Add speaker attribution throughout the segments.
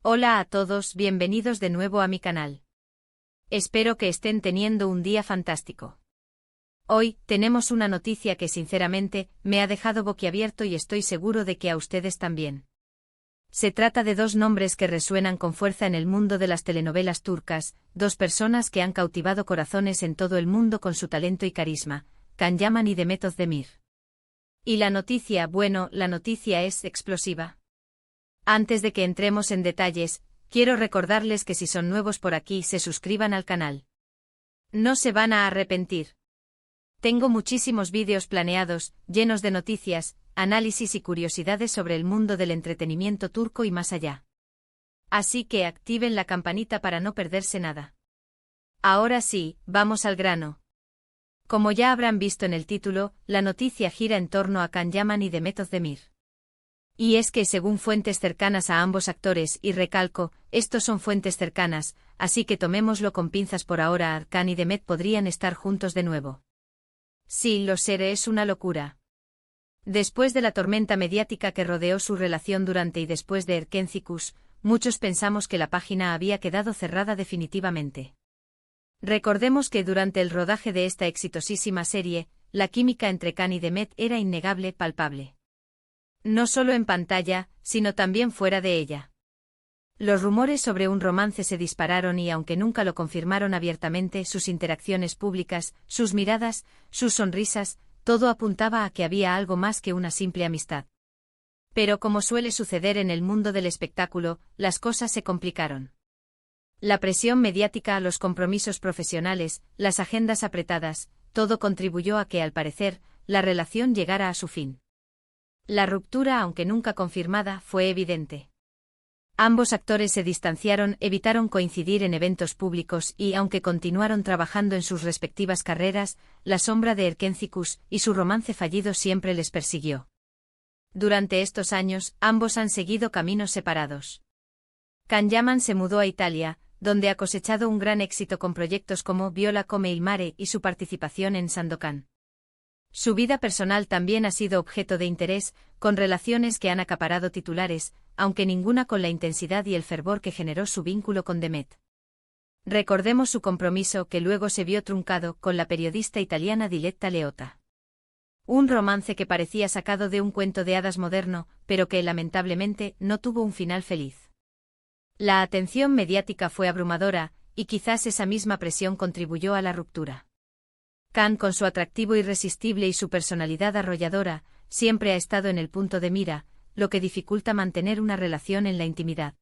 Speaker 1: Hola a todos, bienvenidos de nuevo a mi canal. Espero que estén teniendo un día fantástico. Hoy, tenemos una noticia que sinceramente, me ha dejado boquiabierto y estoy seguro de que a ustedes también. Se trata de dos nombres que resuenan con fuerza en el mundo de las telenovelas turcas, dos personas que han cautivado corazones en todo el mundo con su talento y carisma, Can Yaman y Demet Özdemir. Y la noticia es explosiva. Antes de que entremos en detalles, quiero recordarles que si son nuevos por aquí se suscriban al canal. No se van a arrepentir. Tengo muchísimos vídeos planeados, llenos de noticias, análisis y curiosidades sobre el mundo del entretenimiento turco y más allá. Así que activen la campanita para no perderse nada. Ahora sí, vamos al grano. Como ya habrán visto en el título, la noticia gira en torno a Can Yaman y Demet Özdemir. Y es que según fuentes cercanas a ambos actores, y recalco, estos son fuentes cercanas, así que tomémoslo con pinzas por ahora, Can y Demet podrían estar juntos de nuevo. Sí, lo sé, es una locura. Después de la tormenta mediática que rodeó su relación durante y después de Erkencikus, muchos pensamos que la página había quedado cerrada definitivamente. Recordemos que durante el rodaje de esta exitosísima serie, la química entre Can y Demet era innegable, palpable. No solo en pantalla, sino también fuera de ella. Los rumores sobre un romance se dispararon y aunque nunca lo confirmaron abiertamente, sus interacciones públicas, sus miradas, sus sonrisas, todo apuntaba a que había algo más que una simple amistad. Pero como suele suceder en el mundo del espectáculo, las cosas se complicaron. La presión mediática, los compromisos profesionales, las agendas apretadas, todo contribuyó a que, al parecer, la relación llegara a su fin. La ruptura, aunque nunca confirmada, fue evidente. Ambos actores se distanciaron, evitaron coincidir en eventos públicos y, aunque continuaron trabajando en sus respectivas carreras, la sombra de Erkencikus y su romance fallido siempre les persiguió. Durante estos años, ambos han seguido caminos separados. Can Yaman se mudó a Italia, donde ha cosechado un gran éxito con proyectos como Viola come il mare y su participación en Sandokan. Su vida personal también ha sido objeto de interés, con relaciones que han acaparado titulares, aunque ninguna con la intensidad y el fervor que generó su vínculo con Demet. Recordemos su compromiso que luego se vio truncado con la periodista italiana Diletta Leotta. Un romance que parecía sacado de un cuento de hadas moderno, pero que lamentablemente no tuvo un final feliz. La atención mediática fue abrumadora, y quizás esa misma presión contribuyó a la ruptura. Can, con su atractivo irresistible y su personalidad arrolladora, siempre ha estado en el punto de mira, lo que dificulta mantener una relación en la intimidad.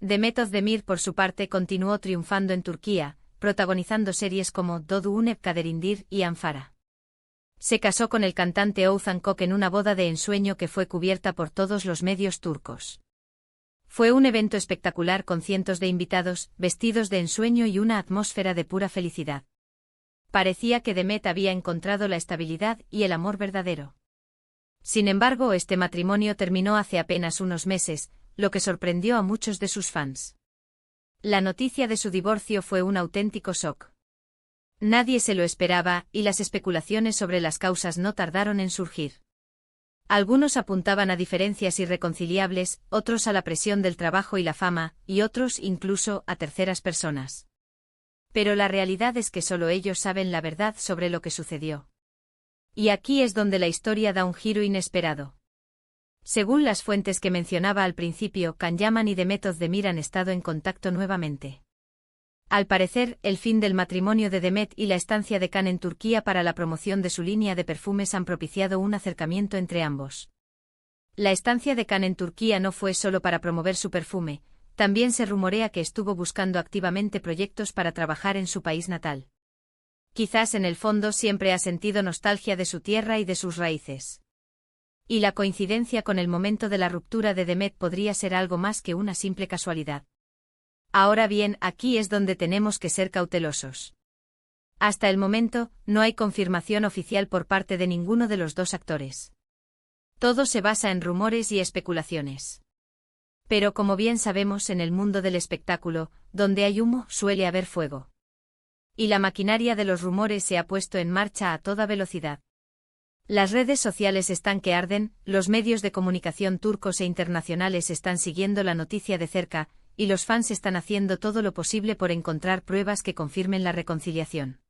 Speaker 1: Demet Özdemir, por su parte, continuó triunfando en Turquía, protagonizando series como Doğduğun Kaderindir y Anfara. Se casó con el cantante Oğuzhan Koç en una boda de ensueño que fue cubierta por todos los medios turcos. Fue un evento espectacular con cientos de invitados, vestidos de ensueño y una atmósfera de pura felicidad. Parecía que Demet había encontrado la estabilidad y el amor verdadero. Sin embargo, este matrimonio terminó hace apenas unos meses, lo que sorprendió a muchos de sus fans. La noticia de su divorcio fue un auténtico shock. Nadie se lo esperaba, y las especulaciones sobre las causas no tardaron en surgir. Algunos apuntaban a diferencias irreconciliables, otros a la presión del trabajo y la fama, y otros incluso a terceras personas. Pero la realidad es que solo ellos saben la verdad sobre lo que sucedió. Y aquí es donde la historia da un giro inesperado. Según las fuentes que mencionaba al principio, Can Yaman y Demet Özdemir han estado en contacto nuevamente. Al parecer, el fin del matrimonio de Demet y la estancia de Can en Turquía para la promoción de su línea de perfumes han propiciado un acercamiento entre ambos. La estancia de Can en Turquía no fue solo para promover su perfume, también se rumorea que estuvo buscando activamente proyectos para trabajar en su país natal. Quizás en el fondo siempre ha sentido nostalgia de su tierra y de sus raíces. Y la coincidencia con el momento de la ruptura de Demet podría ser algo más que una simple casualidad. Ahora bien, aquí es donde tenemos que ser cautelosos. Hasta el momento, no hay confirmación oficial por parte de ninguno de los dos actores. Todo se basa en rumores y especulaciones. Pero como bien sabemos, en el mundo del espectáculo, donde hay humo, suele haber fuego. Y la maquinaria de los rumores se ha puesto en marcha a toda velocidad. Las redes sociales están que arden, los medios de comunicación turcos e internacionales están siguiendo la noticia de cerca, y los fans están haciendo todo lo posible por encontrar pruebas que confirmen la reconciliación.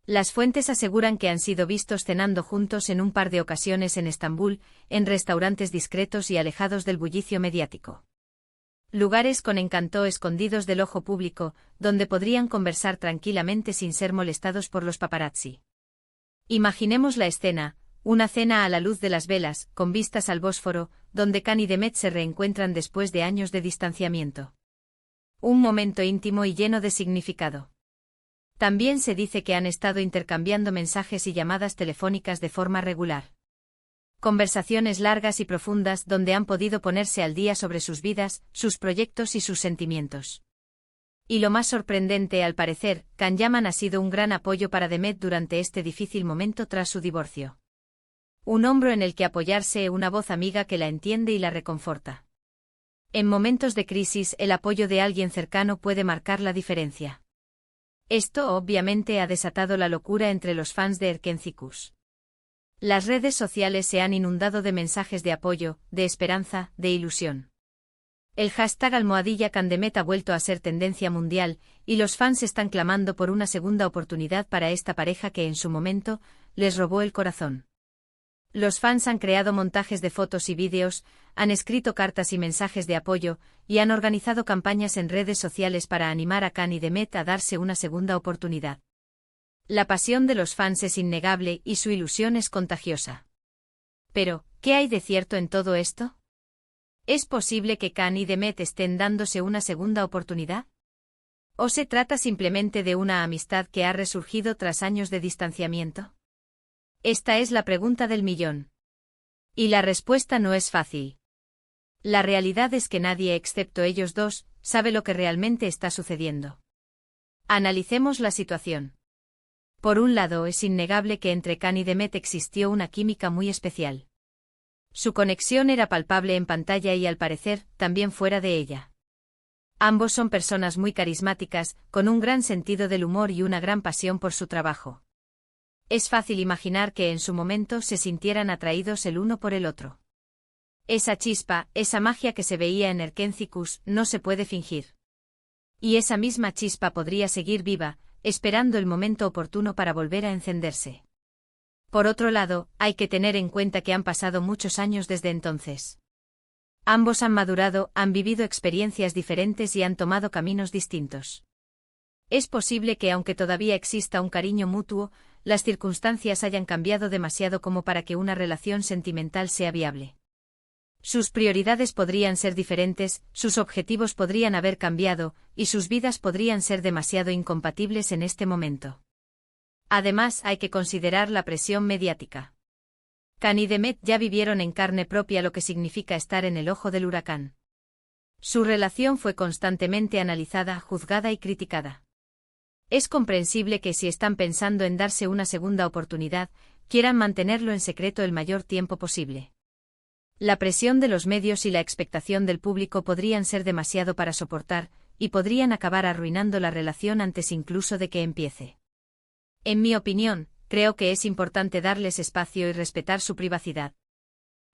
Speaker 1: Las fuentes aseguran que han sido vistos cenando juntos en un par de ocasiones en Estambul, en restaurantes discretos y alejados del bullicio mediático. Lugares con encanto escondidos del ojo público, donde podrían conversar tranquilamente sin ser molestados por los paparazzi. Imaginemos la escena, una cena a la luz de las velas, con vistas al Bósforo, donde Can y Demet se reencuentran después de años de distanciamiento. Un momento íntimo y lleno de significado. También se dice que han estado intercambiando mensajes y llamadas telefónicas de forma regular. Conversaciones largas y profundas donde han podido ponerse al día sobre sus vidas, sus proyectos y sus sentimientos. Y lo más sorprendente, al parecer, Can Yaman ha sido un gran apoyo para Demet durante este difícil momento tras su divorcio. Un hombro en el que apoyarse, una voz amiga que la entiende y la reconforta. En momentos de crisis, el apoyo de alguien cercano puede marcar la diferencia. Esto obviamente ha desatado la locura entre los fans de Erkencikus. Las redes sociales se han inundado de mensajes de apoyo, de esperanza, de ilusión. El hashtag #CanDemet ha vuelto a ser tendencia mundial, y los fans están clamando por una segunda oportunidad para esta pareja que en su momento les robó el corazón. Los fans han creado montajes de fotos y vídeos, han escrito cartas y mensajes de apoyo, y han organizado campañas en redes sociales para animar a Can y Demet a darse una segunda oportunidad. La pasión de los fans es innegable y su ilusión es contagiosa. Pero, ¿qué hay de cierto en todo esto? ¿Es posible que Can y Demet estén dándose una segunda oportunidad? ¿O se trata simplemente de una amistad que ha resurgido tras años de distanciamiento? Esta es la pregunta del millón. Y la respuesta no es fácil. La realidad es que nadie excepto ellos dos sabe lo que realmente está sucediendo. Analicemos la situación. Por un lado, es innegable que entre Can y Demet existió una química muy especial. Su conexión era palpable en pantalla y al parecer, también fuera de ella. Ambos son personas muy carismáticas, con un gran sentido del humor y una gran pasión por su trabajo. Es fácil imaginar que en su momento se sintieran atraídos el uno por el otro. Esa chispa, esa magia que se veía en Erkencikus, no se puede fingir. Y esa misma chispa podría seguir viva, esperando el momento oportuno para volver a encenderse. Por otro lado, hay que tener en cuenta que han pasado muchos años desde entonces. Ambos han madurado, han vivido experiencias diferentes y han tomado caminos distintos. Es posible que aunque todavía exista un cariño mutuo, las circunstancias hayan cambiado demasiado como para que una relación sentimental sea viable. Sus prioridades podrían ser diferentes, sus objetivos podrían haber cambiado, y sus vidas podrían ser demasiado incompatibles en este momento. Además, hay que considerar la presión mediática. Can y Demet ya vivieron en carne propia lo que significa estar en el ojo del huracán. Su relación fue constantemente analizada, juzgada y criticada. Es comprensible que si están pensando en darse una segunda oportunidad, quieran mantenerlo en secreto el mayor tiempo posible. La presión de los medios y la expectación del público podrían ser demasiado para soportar, y podrían acabar arruinando la relación antes incluso de que empiece. En mi opinión, creo que es importante darles espacio y respetar su privacidad.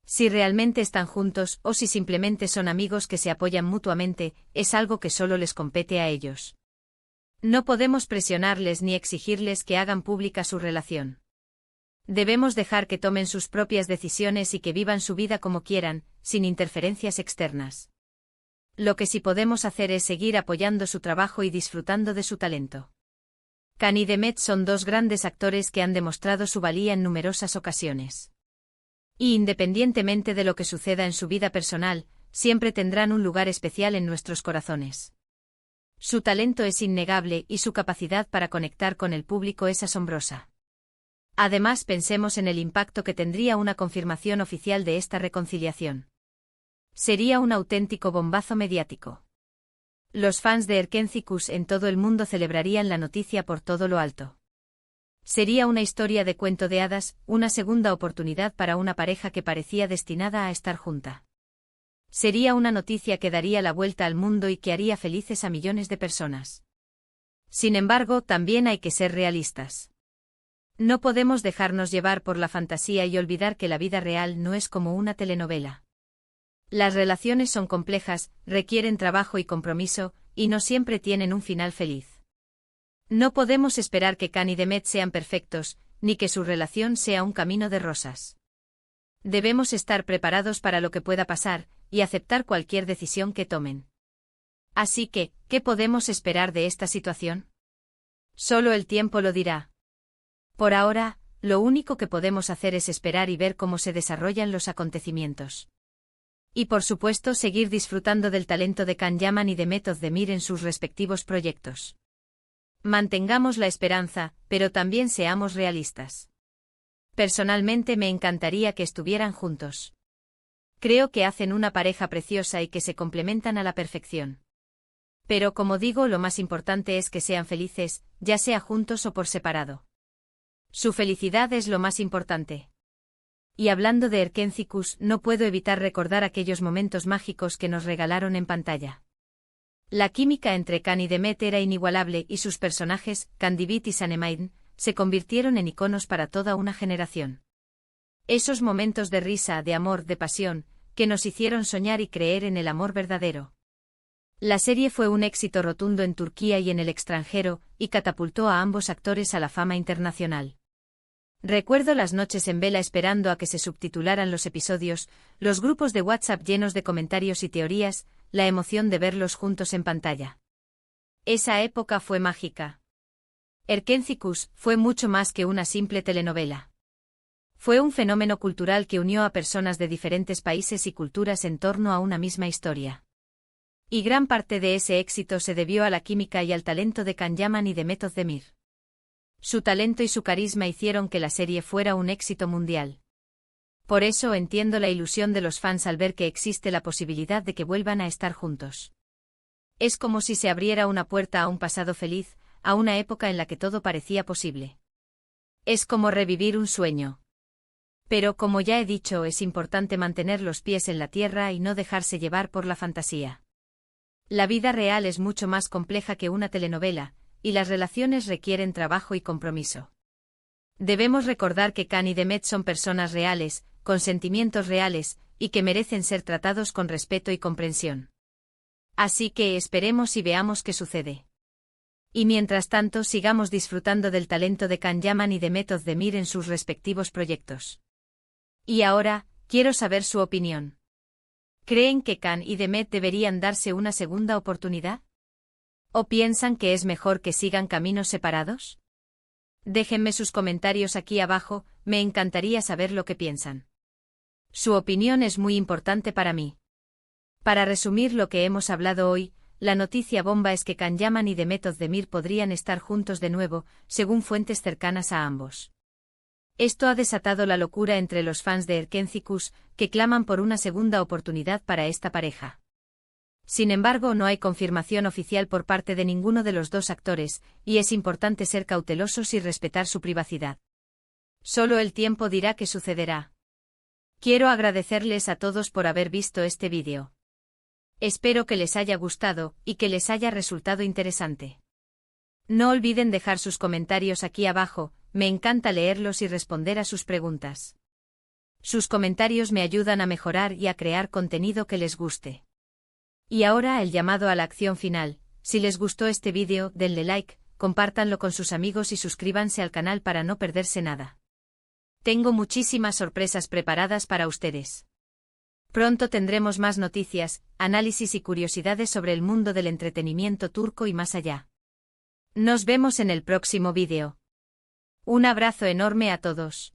Speaker 1: Si realmente están juntos o si simplemente son amigos que se apoyan mutuamente, es algo que solo les compete a ellos. No podemos presionarles ni exigirles que hagan pública su relación. Debemos dejar que tomen sus propias decisiones y que vivan su vida como quieran, sin interferencias externas. Lo que sí podemos hacer es seguir apoyando su trabajo y disfrutando de su talento. Can y Demet son dos grandes actores que han demostrado su valía en numerosas ocasiones. Y independientemente de lo que suceda en su vida personal, siempre tendrán un lugar especial en nuestros corazones. Su talento es innegable y su capacidad para conectar con el público es asombrosa. Además, pensemos en el impacto que tendría una confirmación oficial de esta reconciliación. Sería un auténtico bombazo mediático. Los fans de Erkencikus en todo el mundo celebrarían la noticia por todo lo alto. Sería una historia de cuento de hadas, una segunda oportunidad para una pareja que parecía destinada a estar junta. Sería una noticia que daría la vuelta al mundo y que haría felices a millones de personas. Sin embargo, también hay que ser realistas. No podemos dejarnos llevar por la fantasía y olvidar que la vida real no es como una telenovela. Las relaciones son complejas, requieren trabajo y compromiso, y no siempre tienen un final feliz. No podemos esperar que Can y Demet sean perfectos, ni que su relación sea un camino de rosas. Debemos estar preparados para lo que pueda pasar, y aceptar cualquier decisión que tomen. Así que, ¿qué podemos esperar de esta situación? Solo el tiempo lo dirá. Por ahora, lo único que podemos hacer es esperar y ver cómo se desarrollan los acontecimientos. Y por supuesto seguir disfrutando del talento de Can Yaman y de Mehmet Özdemir en sus respectivos proyectos. Mantengamos la esperanza, pero también seamos realistas. Personalmente me encantaría que estuvieran juntos. Creo que hacen una pareja preciosa y que se complementan a la perfección. Pero como digo, lo más importante es que sean felices, ya sea juntos o por separado. Su felicidad es lo más importante. Y hablando de Erkencikus, no puedo evitar recordar aquellos momentos mágicos que nos regalaron en pantalla. La química entre Can y Demet era inigualable y sus personajes, Candivit y Sanemain, se convirtieron en iconos para toda una generación. Esos momentos de risa, de amor, de pasión, que nos hicieron soñar y creer en el amor verdadero. La serie fue un éxito rotundo en Turquía y en el extranjero, y catapultó a ambos actores a la fama internacional. Recuerdo las noches en vela esperando a que se subtitularan los episodios, los grupos de WhatsApp llenos de comentarios y teorías, la emoción de verlos juntos en pantalla. Esa época fue mágica. Erkencikus fue mucho más que una simple telenovela. Fue un fenómeno cultural que unió a personas de diferentes países y culturas en torno a una misma historia. Y gran parte de ese éxito se debió a la química y al talento de Can Yaman y de Mehmet Özdemir. Su talento y su carisma hicieron que la serie fuera un éxito mundial. Por eso entiendo la ilusión de los fans al ver que existe la posibilidad de que vuelvan a estar juntos. Es como si se abriera una puerta a un pasado feliz, a una época en la que todo parecía posible. Es como revivir un sueño. Pero como ya he dicho, es importante mantener los pies en la tierra y no dejarse llevar por la fantasía. La vida real es mucho más compleja que una telenovela, y las relaciones requieren trabajo y compromiso. Debemos recordar que Can y Demet son personas reales, con sentimientos reales, y que merecen ser tratados con respeto y comprensión. Así que esperemos y veamos qué sucede. Y mientras tanto sigamos disfrutando del talento de Can Yaman y de Mehmet Özdemir en sus respectivos proyectos. Y ahora, quiero saber su opinión. ¿Creen que Can y Demet deberían darse una segunda oportunidad? ¿O piensan que es mejor que sigan caminos separados? Déjenme sus comentarios aquí abajo, me encantaría saber lo que piensan. Su opinión es muy importante para mí. Para resumir lo que hemos hablado hoy, la noticia bomba es que Can Yaman y Mehmet Özdemir podrían estar juntos de nuevo, según fuentes cercanas a ambos. Esto ha desatado la locura entre los fans de Erkencikus, que claman por una segunda oportunidad para esta pareja. Sin embargo, no hay confirmación oficial por parte de ninguno de los dos actores, y es importante ser cautelosos y respetar su privacidad. Solo el tiempo dirá qué sucederá. Quiero agradecerles a todos por haber visto este vídeo. Espero que les haya gustado, y que les haya resultado interesante. No olviden dejar sus comentarios aquí abajo, me encanta leerlos y responder a sus preguntas. Sus comentarios me ayudan a mejorar y a crear contenido que les guste. Y ahora el llamado a la acción final. Si les gustó este vídeo, denle like, compártanlo con sus amigos y suscríbanse al canal para no perderse nada. Tengo muchísimas sorpresas preparadas para ustedes. Pronto tendremos más noticias, análisis y curiosidades sobre el mundo del entretenimiento turco y más allá. Nos vemos en el próximo vídeo. Un abrazo enorme a todos.